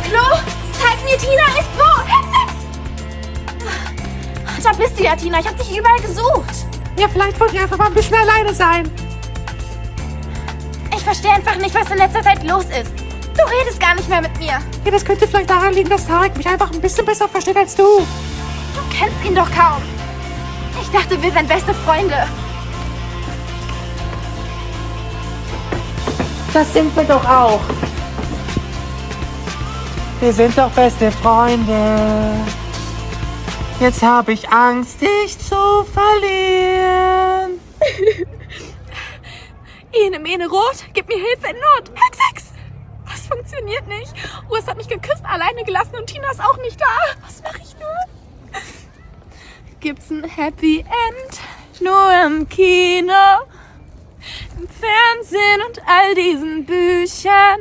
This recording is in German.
Klo? Zeig mir, Tina ist wo? Hexe! Da bist du ja, Tina. Ich hab dich überall gesucht. Ja, vielleicht wollte ich einfach mal ein bisschen alleine sein. Ich verstehe einfach nicht, was in letzter Zeit los ist. Du redest gar nicht mehr mit mir. Ja, das könnte vielleicht daran liegen, dass Tarek mich einfach ein bisschen besser versteht als du. Du kennst ihn doch kaum. Ich dachte, wir wären beste Freunde. Das sind wir doch auch. Wir sind doch beste Freunde. Jetzt habe ich Angst, dich zu verlieren. Ene, Mene, Rot, gib mir Hilfe in Not. Hex! Das funktioniert nicht. Urs hat mich geküsst, alleine gelassen und Tina ist auch nicht da. Was mache ich nur? Gibt's ein Happy End? Nur im Kino, im Fernsehen und all diesen Büchern.